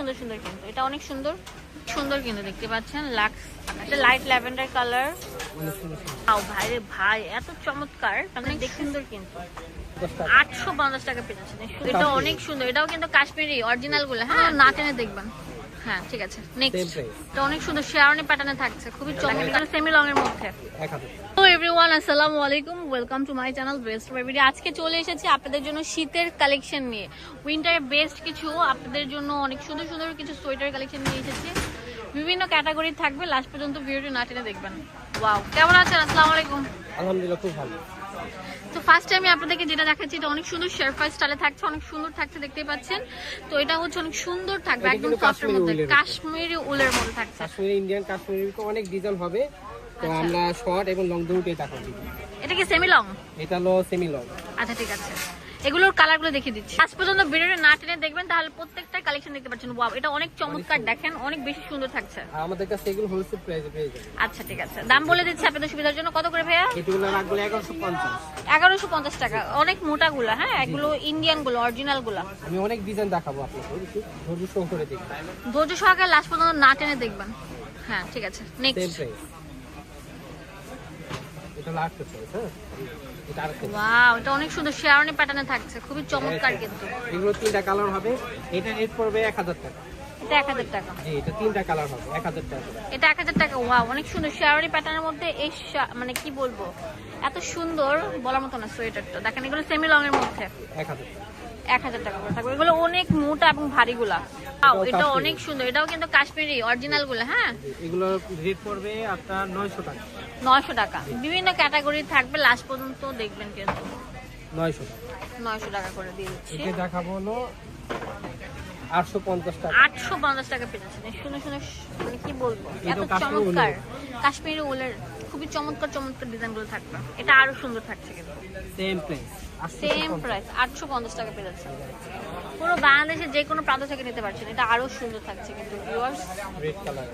সুন্দর সুন্দর কিন্তু এটা অনেক সুন্দর সুন্দর কিন্তু দেখতে পাচ্ছেন লাক্স এটা লাইট ল্যাভেন্ডার কালার ভাই রে ভাই এত চমৎকার অনেক সুন্দর কিন্তু 850 টাকা পেয়েছেন এটা অনেক সুন্দর এটাও কিন্তু কাশ্মীরি অরিজিনাল গুলো হ্যাঁ না টেনে দেখবেন হ্যাঁ ঠিক আছে নেক্সট এটা অনেক সুন্দর শেরওয়ানি প্যাটার্নে থাকছে খুবই চমৎকার সেমি লং এর মধ্যে তো এভরিওয়ান আসসালামু আলাইকুম welcome to my channel best baby আজকে চলে এসেছি আপনাদের জন্য শীতের কালেকশন নিয়ে উইন্টারে বেস্ট কিছু আপনাদের জন্য অনেক সুন্দর সুন্দর কিছু সোয়েটার কালেকশন নিয়ে এসেছি বিভিন্ন ক্যাটাগরি থাকবে লাস্ট পর্যন্ত ভিডিওটি না টেনে দেখবেন ওয়াও কেমন আছেন আসসালামু আলাইকুম আলহামদুলিল্লাহ খুব ভালো তো ফার্স্টে আমি আপনাদেরকে যেটা দেখাচ্ছি এটা অনেক সুন্দর শেরফা স্টাইলে থাকছে অনেক সুন্দর থাকছে দেখতেই পাচ্ছেন তো এটা হচ্ছে অনেক সুন্দর থাকবে একদম সফটের মধ্যে কাশ্মীরি উলের মধ্যে থাকছে কাশ্মীরি ইন্ডিয়ান কাশ্মীরি অনেক ডিজাইন হবে তো আমরা শর্ট এবং লং দুটোই দেখাবো এটা কি সেমি লং এটা হলো সেমি লং আচ্ছা ঠিক আছে এগুলোর কালারগুলো দেখিয়ে দিচ্ছি আজ পর্যন্ত ভিডিওটা না টেনে দেখবেন তাহলে প্রত্যেকটা কালেকশন দেখতে পাচ্ছেন ওয়াও এটা অনেক চমৎকার দেখেন অনেক বেশি সুন্দর থাকছে আর আমাদের কাছে এগুলো হোলসেল প্রাইসে পেয়ে যাবেন আচ্ছা ঠিক আছে দাম বলে দিচ্ছি আপনাদের সুবিধার জন্য কত করে ভাইয়া এগুলো রাখবো 1150 1150 টাকা অনেক মোটা গুলা হ্যাঁ এগুলো ইন্ডিয়ান গুলো অরিজিনাল গুলা আমি অনেক ডিজাইন দেখাবো আপনাদের একটু ধৈর্য সহ করে দেখবেন ধৈর্য সহকারে লাস্ট পর্যন্ত না টেনে দেখবেন হ্যাঁ ঠিক আছে নেক্সট এটা লাস্ট প্রাইস হ্যাঁ এটা আরেকটা ওয়াও এটা অনেক সুন্দর শেরওয়ানি প্যাটার্নে থাকছে খুবই চমৎকার কিন্তু এগুলো তিনটা কালার হবে এটা রেট পড়বে 1000 টাকা এটা 1000 টাকা জি এটা তিনটা কালার হবে 1000 টাকা এটা 1000 টাকা ওয়াও অনেক সুন্দর শেরওয়ানি প্যাটার্নের মধ্যে এই মানে কি বলবো এত সুন্দর বলার মতো না সোয়েটারটা দেখেন এগুলো সেমি লং এর মধ্যে 1000 টাকা করে থাকবে এগুলো অনেক মোটা এবং ভারী গুলা এটা অনেক সুন্দর এটাও কিন্তু কাশ্মীরি অরিজিনাল গুলা হ্যাঁ এগুলো রেট পড়বে আপনার 900 টাকা 900 টাকা বিভিন্ন ক্যাটাগরি থাকবে লাস্ট পর্যন্ত দেখবেন কিন্তু 900 টাকা 900 টাকা করে দিয়ে দিচ্ছি এটা দেখাবো হলো 850 টাকা 850 টাকা পেয়েছেন শুনে শুনে মানে কি বলবো এত চমৎকার কাশ্মীরি উলের খুবই চমৎকার চমৎকার ডিজাইনগুলো থাকবে এটা আরো সুন্দর থাকছে কিন্তু সেম প্রাইস 850 টাকা পেয়ে যাচ্ছে পুরো বাংলাদেশে যে কোনো প্রান্ত থেকে নিতে পারছেন এটা আরো সুন্দর থাকছে কিন্তু ভিউয়ার্স রেড কালার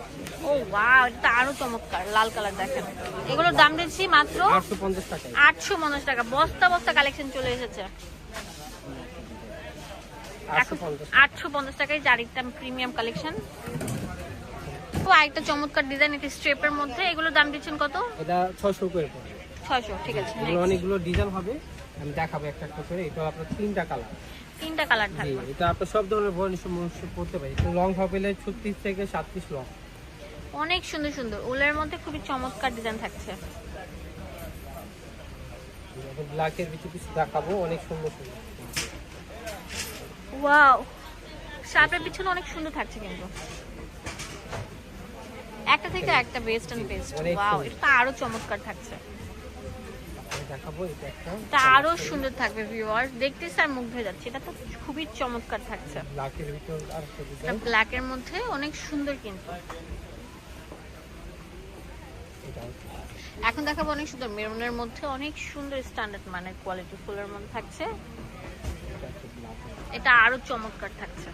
ও ওয়াও এটা আরো চমৎকার লাল কালার দেখেন এগুলোর দাম দিচ্ছি মাত্র 850 টাকা 850 টাকা বস্তা বস্তা কালেকশন চলে এসেছে 850 টাকায় চারটা প্রিমিয়াম কালেকশন তো আরেকটা চমৎকার ডিজাইন এটা স্ট্রেপের মধ্যে এগুলোর দাম দিচ্ছেন কত এটা 600 করে পড়বে 600 ঠিক আছে এগুলো অনেকগুলো ডিজাইন হবে আমি দেখাবো একটা একটা করে এটা আপনার তিনটা কালার থাকবে এটা আপনি সব ধরনের বর্ণ সমস্যা করতে পারি তো লং হবে 36 থেকে 37 লং অনেক সুন্দর সুন্দর উলের মধ্যে খুবই চমৎকার ডিজাইন থাকছে ব্ল্যাকের কিছু দেখাবো অনেক সুন্দর সুন্দর ওয়াও শার্পের পিছনে অনেক সুন্দর থাকছে কিন্তু একটা থেকে একটা বেস্ট এন্ড বেস্ট ওয়াও এটা আরো চমৎকার থাকছে দেখাবো এটা আরো সুন্দর থাকবে ভিউয়ার্স দেখতে স্যার মুগ্ধ হয়ে যাচ্ছে এটা তো খুবই চমৎকার থাকছে ব্ল্যাকের ভিতর আর একটা ডিজাইন ব্ল্যাকের মধ্যে অনেক সুন্দর কিন্তু এখন দেখাবো অনেক সুন্দর মেরুনের মধ্যে অনেক সুন্দর স্ট্যান্ডার্ড মানের কোয়ালিটি ফুলের মধ্যে থাকছে এটা আরো চমৎকার থাকছে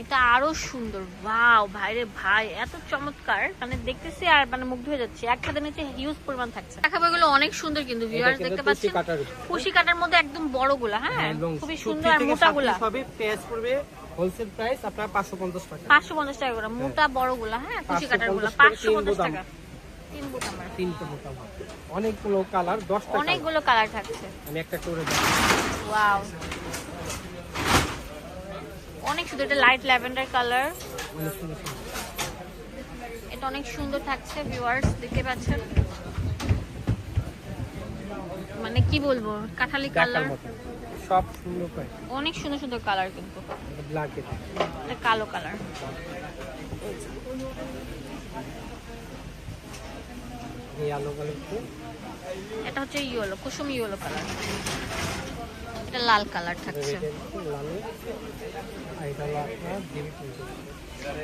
এটা আরো সুন্দর ওয়াও ভাইরে ভাই এত চমৎকার মানে দেখতেছি আর মানে মুগ্ধ হয়ে যাচ্ছে একসাথে নিচে হিউজ পরিমাণ থাকছে দেখাবো এগুলো অনেক সুন্দর কিন্তু ভিউয়ার্স দেখতে পাচ্ছেন কুশি কাটার মধ্যে একদম বড়গুলা হ্যাঁ খুবই সুন্দর আর মোটাগুলা সবই প্রাইস পড়বে হোলসেল প্রাইস আপনার 550 টাকা 550 টাকা করে মোটা বড়গুলা হ্যাঁ কুশি কাটারগুলা 550 টাকা তিন বোতাম অনেকগুলো কালার 10টা অনেকগুলো কালার থাকছে আমি একটা করে দেখাবো ওয়াও অনেক সুন্দর এটা লাইট ল্যাভেন্ডার কালার এটা অনেক সুন্দর থাকছে ভিউয়ার্স দেখতে পাচ্ছেন মানে কি বলবো কাঠালি কালার সব সুন্দর করে অনেক সুন্দর সুন্দর কালার কিন্তু ব্ল্যাক এটা কালো কালার ইয়েলো কালার এটা হচ্ছে ইয়েলো কুসুম ইয়েলো কালার এটা লাল কালার থাকছে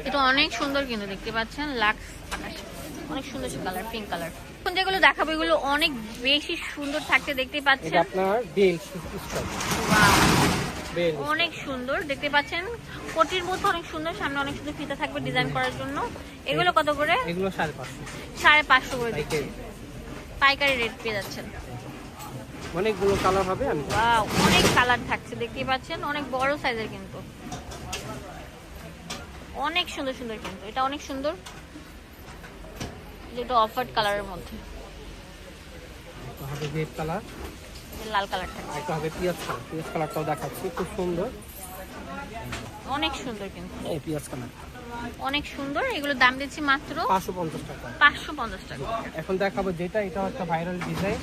এটা অনেক সুন্দর কিন্তু দেখতে পাচ্ছেন লাক্স অনেক সুন্দর কালার পিঙ্ক কালার এখন যেগুলো দেখাবো এগুলো অনেক বেশি সুন্দর থাকতে দেখতে পাচ্ছেন আপনার বেল অনেক সুন্দর দেখতে পাচ্ছেন কোটির মধ্যে অনেক সুন্দর সামনে অনেক সুন্দর ফিতা থাকবে ডিজাইন করার জন্য এগুলো কত করে এগুলো 550 করে দিচ্ছি পাইকারি রেট পেয়ে যাচ্ছেন অনেকগুলো কালার হবে আমি ওয়াও অনেক কালার থাকছে দেখতে পাচ্ছেন অনেক বড় সাইজের কিন্তু অনেক সুন্দর সুন্দর কিন্তু এটা অনেক সুন্দর, যেটা অফার কালারের মধ্যে, এটা হবে রেড কালার, লাল কালারটা একটা হবে পিয়াজ কালার। পিয়াজ কালারটাও দেখাচ্ছি, খুব সুন্দর, অনেক সুন্দর কিন্তু, এই পিয়াজ কালার অনেক সুন্দর। এগুলো দাম দিচ্ছি মাত্র 550 টাকা। 550 টাকা। এখন দেখাবো যেটা, এটা একটা ভাইরাল ডিজাইন,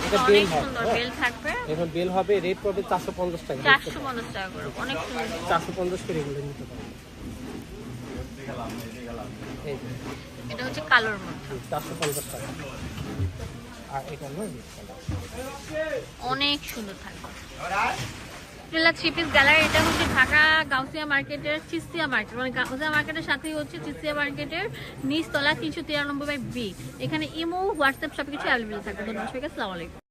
এটা অনেক বেল হবে। সুন্দর বেল থাকবে, এখন বেল হবে, রেট পড়বে 450 টাকা। 450 টাকা করে, অনেক সুন্দর। 450 করে এগুলো নিতে পারেন। এই যে এটা হচ্ছে কালোর মধ্যে, 450 টাকা। আর এটা হলো রেড কালার, অনেক সুন্দর থাকবে। প্রিলা থ্রি পিস গ্যালারি, এটা হচ্ছে ঢাকা গাউসিয়া মার্কেটের চিস্তিয়া মার্কেট, মানে গাউসিয়া মার্কেটের সাথেই হচ্ছে চিস্তিয়া মার্কেটের নিচতলা 393/B। এখানে ইমো, হোয়াটসঅ্যাপ সবকিছু অ্যাভেলেবল থাকবে। ধন্যবাদ সবাইকে, আসসালামু আলাইকুম।